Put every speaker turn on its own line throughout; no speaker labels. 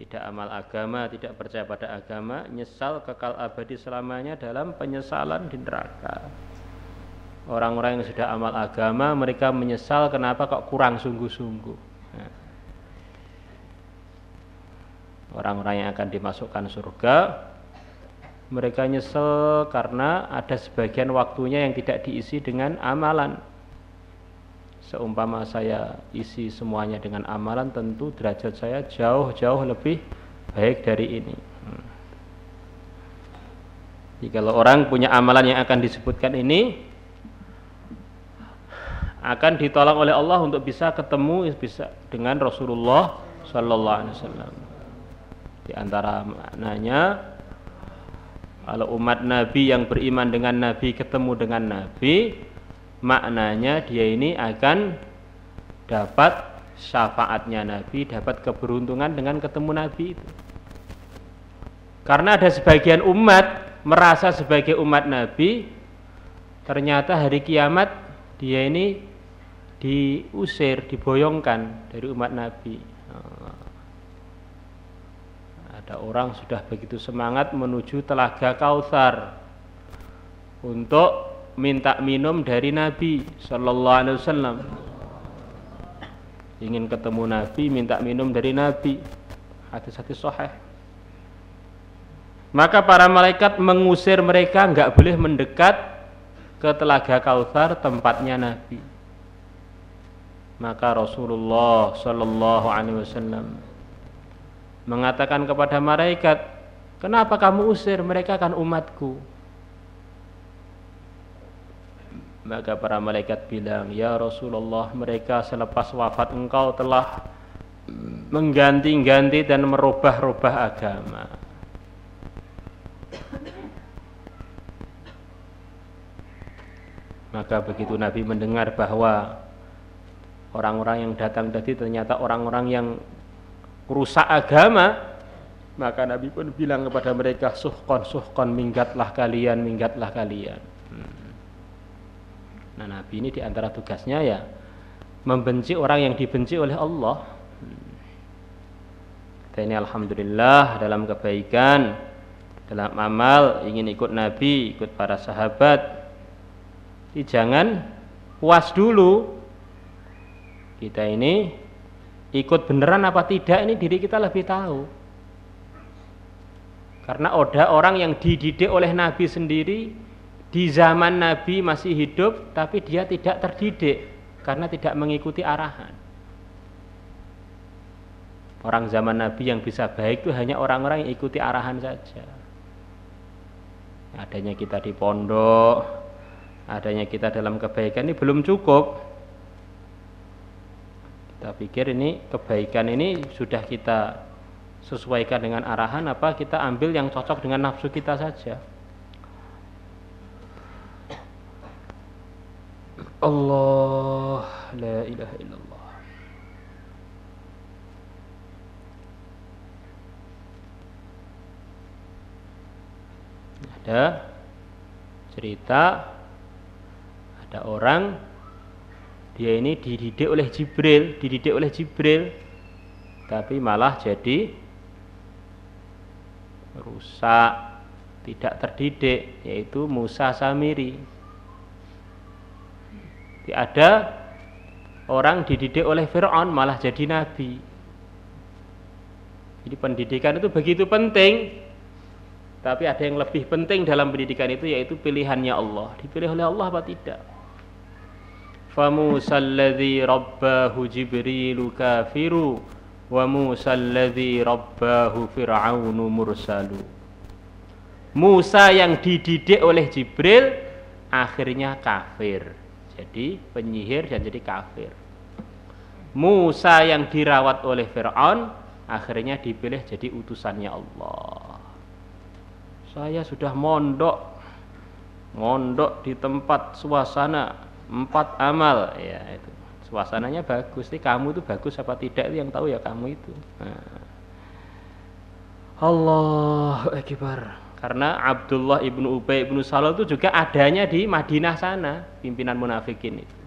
tidak amal agama, tidak percaya pada agama, nyesal kekal abadi selamanya dalam penyesalan di neraka. Orang-orang yang sudah amal agama, mereka menyesal kenapa kok kurang sungguh-sungguh. Nah, orang-orang yang akan dimasukkan surga, mereka nyesel karena ada sebagian waktunya yang tidak diisi dengan amalan. Seumpama saya isi semuanya dengan amalan, tentu derajat saya jauh-jauh lebih baik dari ini. Jadi kalau orang punya amalan yang akan disebutkan ini, akan ditolong oleh Allah untuk bisa ketemu bisa dengan Rasulullah Sallallahu Alaihi Wasallam. Di antara maknanya, kalau umat Nabi yang beriman dengan Nabi ketemu dengan Nabi, maknanya dia ini akan dapat syafaatnya Nabi, dapat keberuntungan dengan ketemu Nabi itu. Karena ada sebagian umat merasa sebagai umat Nabi, ternyata hari kiamat dia ini diusir, diboyongkan dari umat Nabi. Ada orang sudah begitu semangat menuju Telaga Kautsar untuk minta minum dari Nabi Sallallahu Alaihi Wasallam. Ingin ketemu Nabi, minta minum dari Nabi. Hadis-hadis sahih. Maka para malaikat mengusir mereka, enggak boleh mendekat ke Telaga Kautsar, tempatnya Nabi. Maka Rasulullah Sallallahu Alaihi Wasallam mengatakan kepada malaikat, kenapa kamu usir? Mereka kan umatku. Maka para malaikat bilang, ya Rasulullah, mereka selepas wafat engkau telah mengganti-ganti dan merubah-rubah agama. Maka begitu Nabi mendengar bahwa orang-orang yang datang tadi ternyata orang-orang yang rusak agama, maka Nabi pun bilang kepada mereka, suhqan, suhqan, minggatlah kalian, minggatlah kalian. Nah, Nabi ini diantara tugasnya ya membenci orang yang dibenci oleh Allah. Kita ini alhamdulillah dalam kebaikan, dalam amal, ingin ikut Nabi, ikut para sahabat. Jadi jangan puas dulu. Kita ini ikut beneran apa tidak, ini diri kita lebih tahu. Karena ada orang yang dididik oleh Nabi sendiri, di zaman Nabi masih hidup, tapi dia tidak terdidik karena tidak mengikuti arahan. Orang zaman Nabi yang bisa baik itu hanya orang-orang yang ikuti arahan saja. Adanya kita di pondok, adanya kita dalam kebaikan ini belum cukup. Kita pikir ini kebaikan ini sudah kita sesuaikan dengan arahan, apa kita ambil yang cocok dengan nafsu kita saja. Allah, la ilaha illallah. Ada cerita, ada orang dia ini dididik oleh Jibril, tapi malah jadi rusak, tidak terdidik, yaitu Musa Samiri. Ada orang dididik oleh Fir'aun malah jadi nabi. Jadi pendidikan itu begitu penting, tapi ada yang lebih penting dalam pendidikan itu, yaitu pilihannya Allah. Dipilih oleh Allah apa tidak? Fa Musa alladzi rabbahu Jibrilu kafiru wa Musa alladzi rabbahu Fir'aunu mursalu. Musa yang dididik oleh Jibril akhirnya kafir, jadi penyihir dan jadi kafir. Musa yang dirawat oleh Fir'aun akhirnya dipilih jadi utusannya Allah. Saya sudah mondok di tempat suasana 4 amal, ya itu suasananya bagus. Nih kamu itu bagus apa tidak itu yang tahu ya kamu itu. Allahu Akbar. Karena Abdullah ibnu Ubay ibnu Salul itu juga adanya di Madinah sana, pimpinan munafikin itu.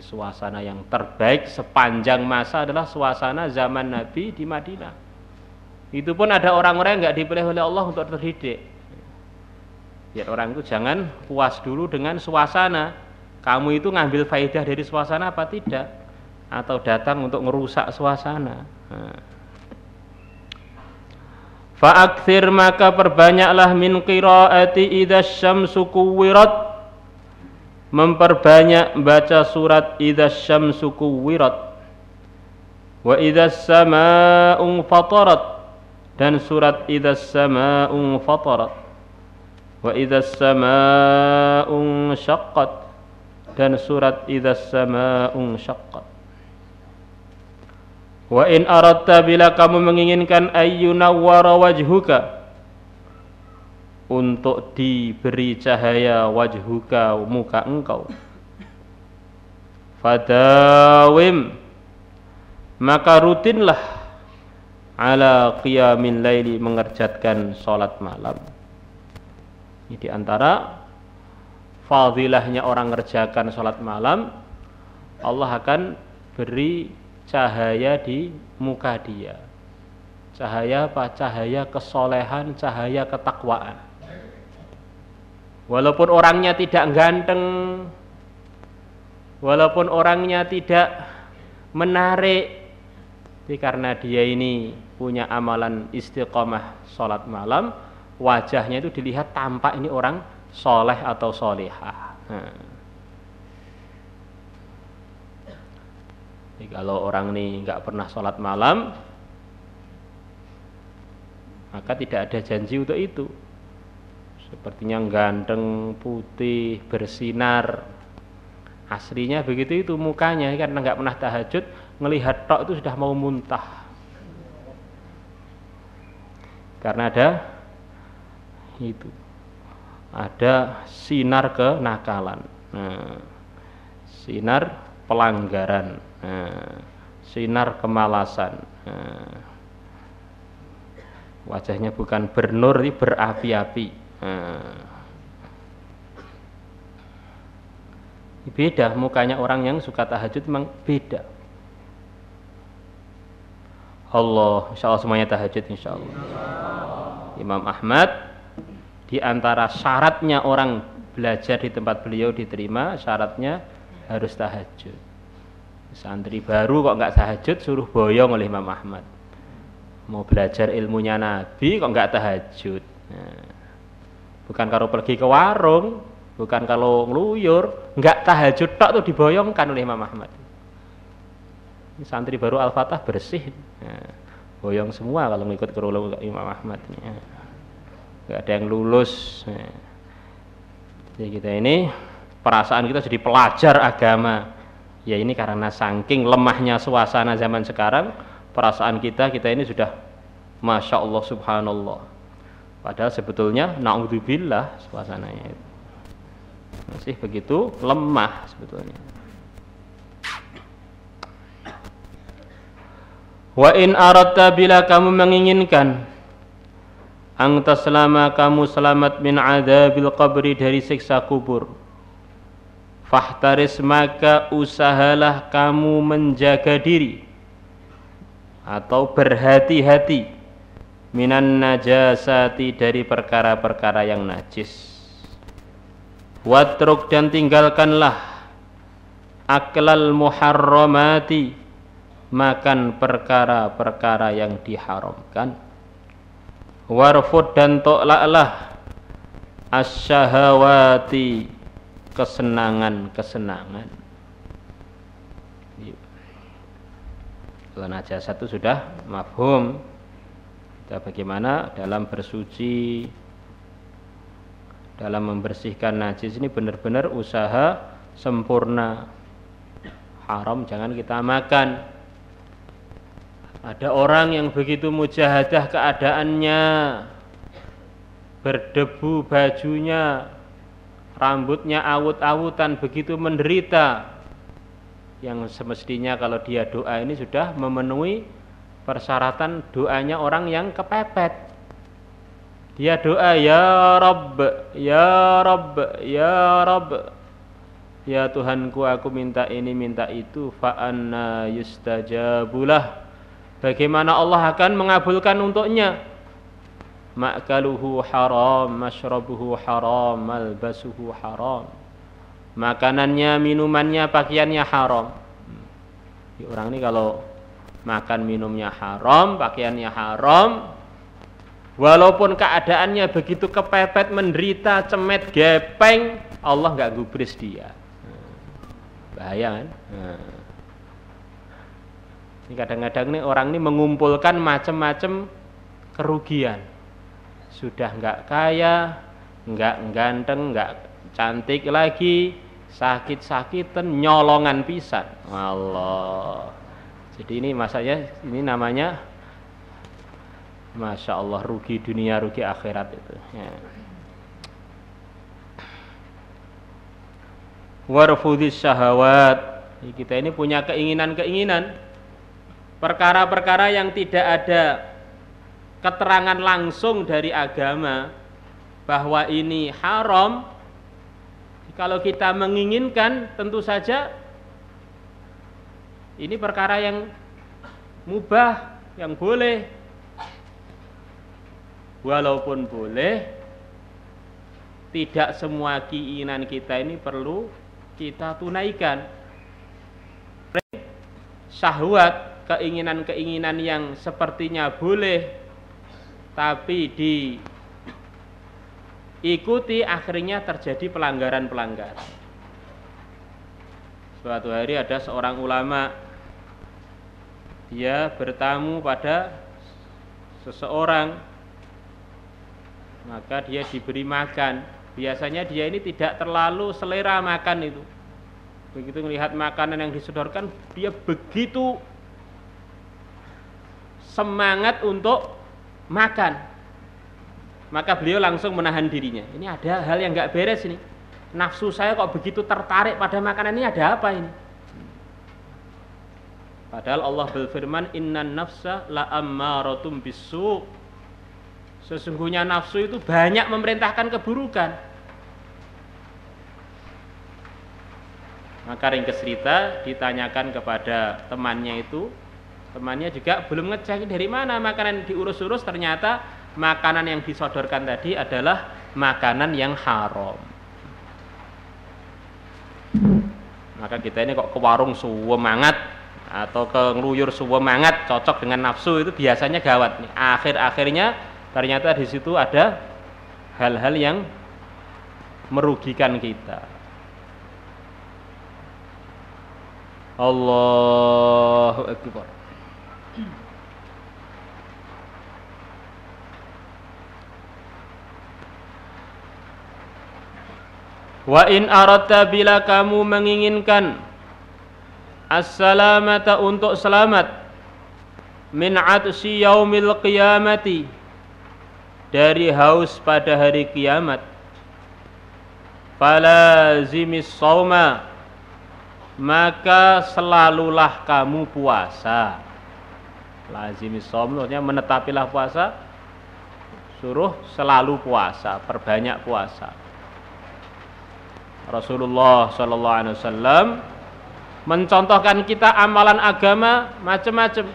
Suasana yang terbaik sepanjang masa adalah suasana zaman Nabi di Madinah. Itu pun ada orang-orang yang nggak dipilih oleh Allah untuk terdidik. Biar orang itu jangan puas dulu dengan suasana. Kamu itu ngambil faidah dari suasana apa tidak? Atau datang untuk merusak suasana. Fa'akthir, maka perbanyaklah min qiraati idza syamsu kuwirat, memperbanyak baca surat idza syamsu kuwirat wa idza samaa'u fatarat, dan surat idza samaa'u fatarat wa idza samaa'u syaqqat, dan surat idza samaa'u syaqqat. Wa in aradta, bila kamu menginginkan ayyunawwara wajhuka, untuk diberi cahaya wajhuka, muka engkau, fadawim, maka rutinlah ala qiyamil laili, mengerjakan salat malam. Ini diantara fadilahnya orang mengerjakan salat malam, Allah akan beri cahaya di muka dia. Cahaya apa? Cahaya kesolehan, cahaya ketakwaan. Walaupun orangnya tidak ganteng, walaupun orangnya tidak menarik, tapi karena dia ini punya amalan istiqomah salat malam, wajahnya itu dilihat tampak ini orang soleh atau solehah. Jadi kalau orang ini nggak pernah sholat malam, maka tidak ada janji untuk itu. Sepertinya ganteng, putih, bersinar, aslinya begitu itu mukanya, karena nggak pernah tahajud, ngelihat tok itu sudah mau muntah. Karena ada sinar kenakalan, sinar pelanggaran, sinar kemalasan. Wajahnya bukan bernur, ini berapi-api. Beda mukanya orang yang suka tahajud, memang beda. Allah, insya Allah semuanya tahajud, insya Allah. Imam Ahmad, di antara syaratnya orang belajar di tempat beliau diterima, syaratnya harus tahajud. Santri baru kok nggak tahajud, suruh boyong oleh Imam Ahmad. Mau belajar ilmunya Nabi kok nggak tahajud. Bukan kalau pergi ke warung, bukan kalau ngeluyur, nggak tahajud tok tuh diboyongkan oleh Imam Ahmad. Santri baru Al-Fatah bersih, boyong semua kalau ngikut ke Imam Ahmad. Nggak ada yang lulus. Jadi kita ini perasaan kita jadi pelajar agama. Ya ini karena saking lemahnya suasana zaman sekarang, perasaan kita ini sudah Masya Allah Subhanallah. Padahal sebetulnya na'udzubillah suasananya itu masih begitu lemah sebetulnya. Wa in aradta, bila kamu menginginkan, anta selama kamu selamat min adzabil qabri, dari siksa kubur, fahtaris, maka usahalah kamu menjaga diri atau berhati-hati, minan najasati, dari perkara-perkara yang najis. Watruk, dan tinggalkanlah, aklal muharramati, makan perkara-perkara yang diharamkan. Warfud, dan tolaklah, asyahawati, kesenangan-kesenangan. Kalau najasah itu sudah mafhum. Kita bagaimana dalam bersuci, dalam membersihkan najis ini benar-benar usaha sempurna. Haram jangan kita makan. Ada orang yang begitu mujahadah keadaannya, berdebu bajunya, rambutnya awut-awutan, begitu menderita, yang semestinya kalau dia doa ini sudah memenuhi persyaratan doanya orang yang kepepet. Dia doa ya Rabb, ya Rabb, ya Rabb, Ya Tuhanku, aku minta ini minta itu, fa anna yustajabulah. Bagaimana Allah akan mengabulkan untuknya? Ma'kaluhu haram, mashrabuhu haram, malbasuhu haram. Makanannya, minumannya, pakaiannya haram. Orang ini kalau makan minumnya haram, pakaiannya haram, walaupun keadaannya begitu kepepet, menderita, cemet, gepeng, Allah nggak gubris dia. Bahaya kan? Ini kadang-kadang nih orang ini mengumpulkan macam-macam kerugian. Sudah nggak kaya, nggak ganteng, nggak cantik lagi, sakit-sakitan, nyolongan pisan. Allah. Jadi ini masanya, ini namanya, Masya Allah, rugi dunia, rugi akhirat itu. Ya. Warfudis syahawat. Kita ini punya keinginan-keinginan, perkara-perkara yang tidak ada keterangan langsung dari agama bahwa ini haram. Kalau kita menginginkan, tentu saja ini perkara yang mubah, yang boleh. Walaupun boleh, tidak semua keinginan kita ini perlu kita tunaikan. Syahwat, keinginan-keinginan yang sepertinya boleh tapi diikuti, akhirnya terjadi pelanggaran-pelanggaran. Suatu hari ada seorang ulama, dia bertamu pada seseorang, maka dia diberi makan. Biasanya dia ini tidak terlalu selera makan itu. Begitu melihat makanan yang disodorkan, dia begitu semangat untuk makan. Maka beliau langsung menahan dirinya. Ini ada hal yang nggak beres ini. Nafsu saya kok begitu tertarik pada makanan ini, ada apa ini? Padahal Allah berfirman, innan nafsa la ammaratum bisu. Sesungguhnya nafsu itu banyak memerintahkan keburukan. Maka ringkes cerita, ditanyakan kepada temannya itu, temannya juga belum ngecek dari mana makanan diurus-urus, ternyata makanan yang disodorkan tadi adalah makanan yang haram. Maka kita ini kok ke warung semangat atau ke ngeluyur semangat cocok dengan nafsu, itu biasanya gawat nih. Akhir-akhirnya ternyata di situ ada hal-hal yang merugikan kita. Allahu Akbar. Wa in aradta, bila kamu menginginkan as-salamata, untuk selamat, min atsi yaumil qiyamati, dari haus pada hari kiamat, falazimis sauma, maka selalulah kamu puasa. Lazimis shaum maksudnya menetapilah puasa, suruh selalu puasa, perbanyak puasa. Rasulullah sallallahu alaihi wasallam mencontohkan kita amalan agama macam-macam.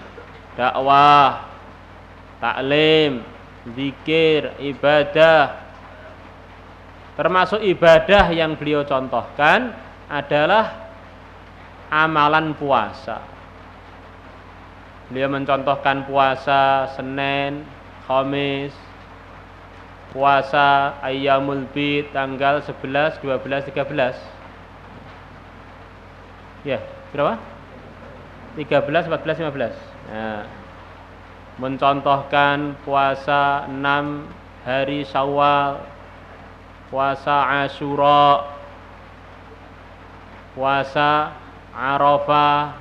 Dakwah, taklim, zikir, ibadah. Termasuk ibadah yang beliau contohkan adalah amalan puasa. Beliau mencontohkan puasa Senin, Khamis, puasa Ayyamul Bid tanggal 11, 12, 13. Ya, berapa? 13, 14, 15. Nah, mencontohkan puasa 6 hari Syawal, puasa Asyura, puasa Arafah.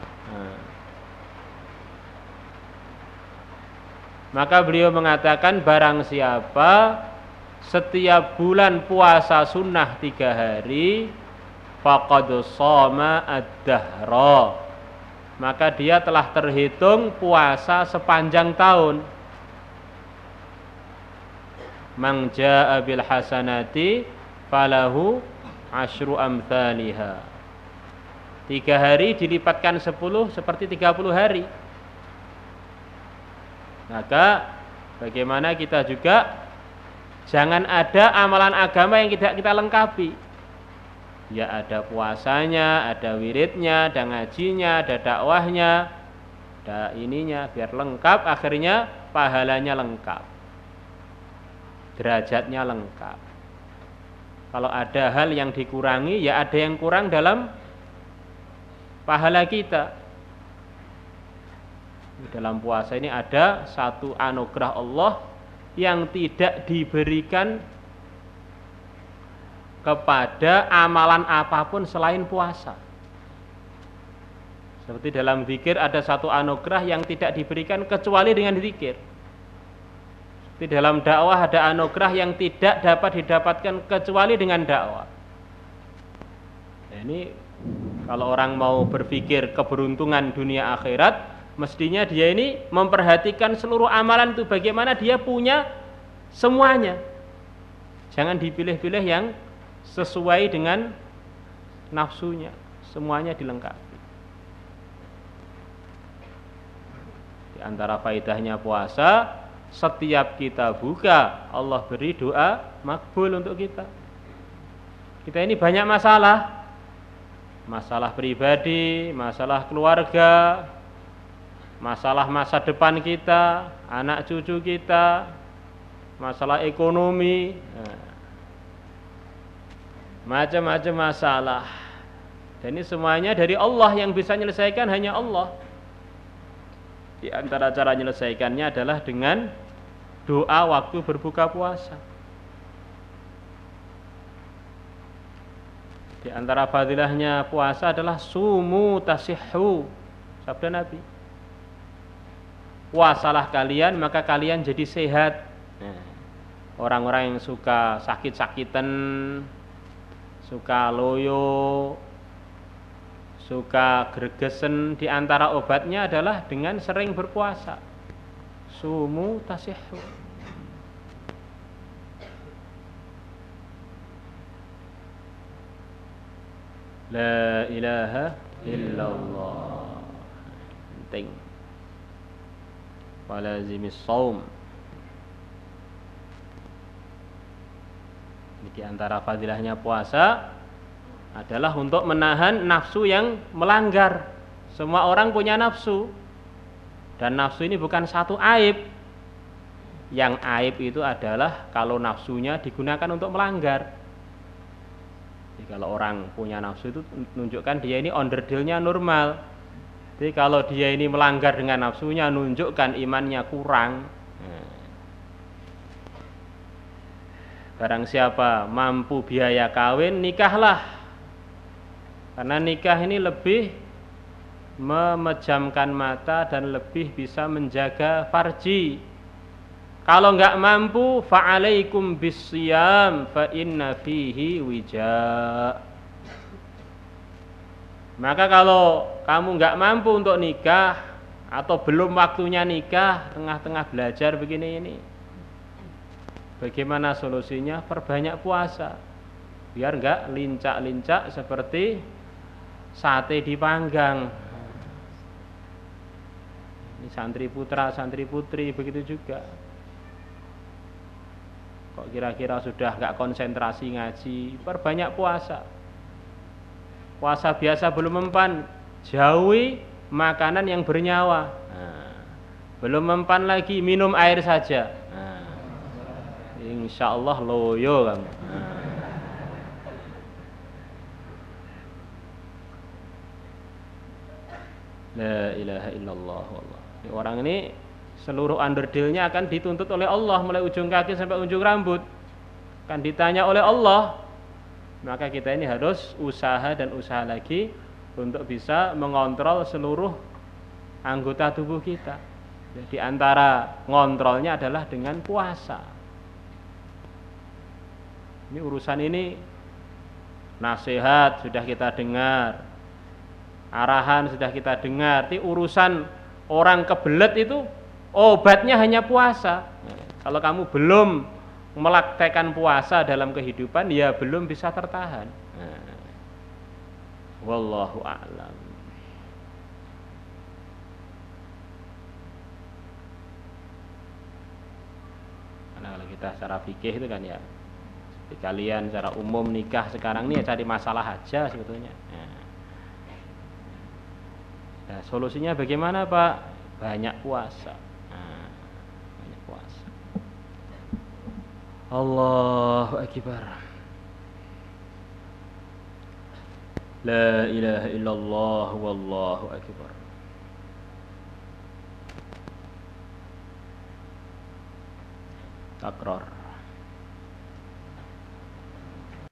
Maka beliau mengatakan, barang siapa setiap bulan puasa sunnah 3 hari, faqad shoma ad-dahra, maka dia telah terhitung puasa sepanjang tahun. Man jaa bil hasanati falahu asyru amthaliha. 3 hari dilipatkan 10 seperti 30 hari. Maka bagaimana kita juga jangan ada amalan agama yang tidak kita lengkapi. Ya ada puasanya, ada wiridnya, ada ngajinya, ada dakwahnya, ada ininya, biar lengkap, akhirnya pahalanya lengkap, derajatnya lengkap. Kalau ada hal yang dikurangi, ya ada yang kurang dalam pahala kita. Dalam puasa ini ada satu anugerah Allah yang tidak diberikan kepada amalan apapun selain puasa. Seperti dalam zikir ada satu anugerah yang tidak diberikan kecuali dengan zikir. Seperti dalam dakwah ada anugerah yang tidak dapat didapatkan kecuali dengan dakwah. Ini kalau orang mau berpikir keberuntungan dunia akhirat, mestinya dia ini memperhatikan seluruh amalan itu bagaimana dia punya semuanya. Jangan dipilih-pilih yang sesuai dengan nafsunya, semuanya dilengkapi. Di antara faedahnya puasa, setiap kita buka, Allah beri doa makbul untuk kita. Kita ini banyak masalah, masalah pribadi, masalah keluarga, masalah masa depan kita, anak cucu kita, masalah ekonomi, macam-macam masalah. Dan ini semuanya dari Allah, yang bisa menyelesaikan hanya Allah. Di antara cara menyelesaikannya adalah dengan doa waktu berbuka puasa. Di antara fadilahnya puasa adalah sumu tasihhu, sabda Nabi. Puasalah kalian maka kalian jadi sehat. Orang-orang yang suka sakit-sakitan, suka loyo, suka gregesen, di antara obatnya adalah dengan sering berpuasa. Sumu tasihhu. La ilaha illallah. Penting. Walazimis shaum. Di antara fadilahnya puasa adalah untuk menahan nafsu yang melanggar. Semua orang punya nafsu, dan nafsu ini bukan satu aib. Yang aib itu adalah kalau nafsunya digunakan untuk melanggar. Jadi kalau orang punya nafsu itu menunjukkan dia ini onderdilnya normal. Jadi kalau dia ini melanggar dengan nafsunya, menunjukkan imannya kurang. Barang siapa mampu biaya kawin, nikahlah. Karena nikah ini lebih memejamkan mata dan lebih bisa menjaga farji. Kalau enggak mampu, fa'alaikum bisyam fa inna fihi wija. Maka kalau kamu enggak mampu untuk nikah atau belum waktunya nikah, tengah-tengah belajar begini ini, bagaimana solusinya? Perbanyak puasa, biar enggak lincak-lincak seperti sate dipanggang. Ini santri putra, santri putri begitu juga. Kok kira-kira sudah enggak konsentrasi ngaji, perbanyak puasa. Puasa biasa belum mempan, jauhi makanan yang bernyawa. Belum mempan lagi, minum air saja. Insya Allah loyo kamu. La ilaha illallah wallah. Orang ini seluruh underdealnya akan dituntut oleh Allah, mulai ujung kaki sampai ujung rambut, akan ditanya oleh Allah. Maka kita ini harus usaha dan usaha lagi untuk bisa mengontrol seluruh anggota tubuh kita. Di antara ngontrolnya adalah dengan puasa. Ini urusan ini, nasihat sudah kita dengar, arahan sudah kita dengar. Ini urusan orang kebelet itu obatnya hanya puasa. Kalau kamu belum melaktekan puasa dalam kehidupan, ya belum bisa tertahan. Wallahu a'lam. Karena kalau kita secara fikih itu kan ya, seperti kalian secara umum nikah sekarang ini ya cari masalah aja sebetulnya. Nah, solusinya bagaimana Pak? Banyak puasa. Nah, banyak puasa. Allahu Akbar. La ilaha illallah wallahu akbar. Takrar.